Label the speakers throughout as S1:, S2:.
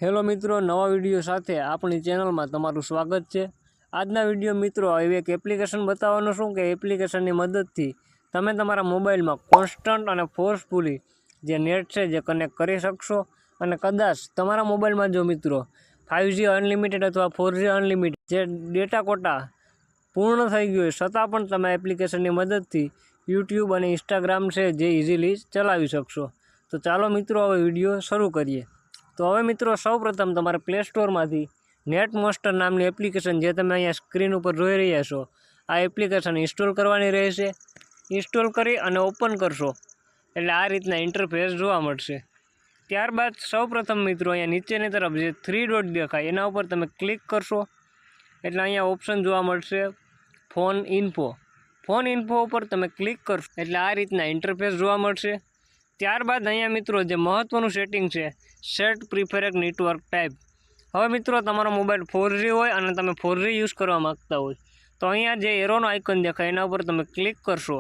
S1: Hello મિત્રો, નવા video સાથે આપણી ચેનલમાં તમારું સ્વાગત છે। આજના વિડીયો મિત્રો હવે એક એપ્લિકેશન બતાવવાનો છું કે એપ્લિકેશનની મદદથી તમે તમારા મોબાઈલમાં કોન્સ્ટન્ટ અને ફોર્સફુલી જે નેટ છે જે કનેક્ટ કરી શકશો। અને કદાચ તમારા મોબાઈલમાં જો મિત્રો 5G અનલિમિટેડ અથવા 4G અનલિમિટેડ જે ડેટા કોટા પૂર્ણ થઈ ગયો હોય છતાં પણ તમે એપ્લિકેશનની મદદથી યુટ્યુબ અને ઇન્સ્ટાગ્રામ છે જે ઇઝીલી ચલાવી શકશો। તો ચાલો મિત્રો હવે વિડીયો શરૂ કરીએ। તો હવે મિત્રો સૌપ્રથમ તમારે પ્લે સ્ટોરમાંથી નેટ મોસ્ટર નામની એપ્લિકેશન જે તમે અહીંયા સ્ક્રીન ઉપર જોઈ રહ્યા છો આ એપ્લિકેશન ઇન્સ્ટોલ કરવાની રહેશે। ઇન્સ્ટોલ કરી અને ઓપન કરશો એટલે આ રીતના ઇન્ટરફેસ જોવા મળશે। ત્યારબાદ સૌપ્રથમ મિત્રો અહીંયા નીચેની તરફ જે 3 ડોટ દેખાય એના ઉપર તમે ક્લિક કરશો એટલે અહીંયા ઓપ્શન જોવા મળશે ફોન ઇન્ફો। ફોન ઇન્ફો ઉપર તમે ક્લિક કરશો એટલે આ રીતના ઇન્ટરફેસ જોવા મળશે। ત્યારબાદ અહીંયા મિત્રો જે મહત્ત્વનું સેટિંગ છે સેટ પ્રિફરેડ નેટવર્ક ટાઈપ। હવે મિત્રો તમારો મોબાઈલ 4G હોય અને તમે 4G યુઝ કરવા માગતા હોય તો અહીંયા જે એરોનો આઇકન દેખાય એના ઉપર તમે ક્લિક કરશો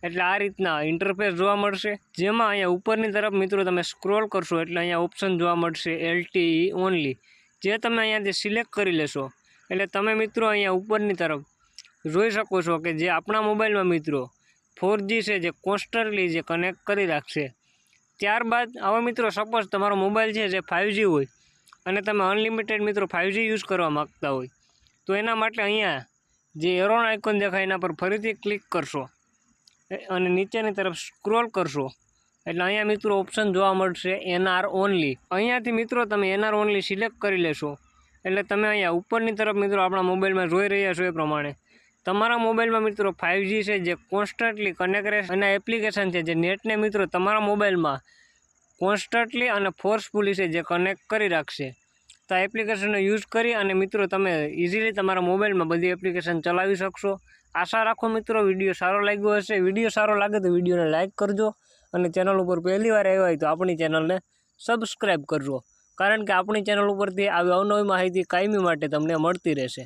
S1: એટલે આ રીતના ઇન્ટરફેસ જોવા મળશે। જેમાં અહીંયા ઉપરની તરફ મિત્રો તમે સ્ક્રોલ કરશો એટલે અહીંયા ઓપ્શન જોવા મળશે LTE ઓનલી, જે તમે અહીંયાથી સિલેક્ટ કરી લેશો એટલે તમે મિત્રો અહીંયા ઉપરની તરફ જોઈ શકો છો કે જે આપણા મોબાઈલમાં મિત્રો 4G છે જે કોન્સ્ટન્ટલી જે કનેક્ટ કરી રાખશે। ત્યારબાદ હવે મિત્રો સપોઝ તમારો મોબાઈલ છે જે 5G હોય અને તમે અનલિમિટેડ મિત્રો 5G યુઝ કરવા માગતા હોય તો એના માટે અહીંયા જે એરોનો આઇકોન દેખાય એના પર ફરીથી ક્લિક કરશો અને નીચેની તરફ સ્ક્રોલ કરશો એટલે અહીંયા મિત્રો ઓપ્શન જોવા મળશે NR ઓનલી। અહીંયાથી મિત્રો તમે NR ઓનલી સિલેક્ટ કરી લેશો એટલે તમે અહીંયા ઉપરની તરફ મિત્રો આપણા મોબાઈલમાં જોઈ રહ્યા છો એ પ્રમાણે તમારા મોબાઈલમાં મિત્રો 5G છે જે કોન્સ્ટન્ટલી કનેક્ટ રહેશે અને એપ્લિકેશન છે જે નેટને મિત્રો તમારા મોબાઈલમાં કોન્સ્ટન્ટલી અને ફોર્સફુલી છે જે કનેક્ટ કરી રાખશે। તો આ એપ્લિકેશનનો યુઝ કરી અને મિત્રો તમે ઇઝીલી તમારા મોબાઈલમાં બધી એપ્લિકેશન ચલાવી શકશો। આશા રાખો મિત્રો વિડીયો સારો લાગ્યો હશે। વિડીયો સારો લાગે તો વિડીયોને લાઇક કરજો અને ચેનલ ઉપર પહેલી વાર આવ્યા હોય તો આપણી ચેનલને સબસ્ક્રાઈબ કરજો, કારણ કે આપણી ચેનલ ઉપરથી આવી અવનવી માહિતી કાયમી માટે તમને મળતી રહેશે।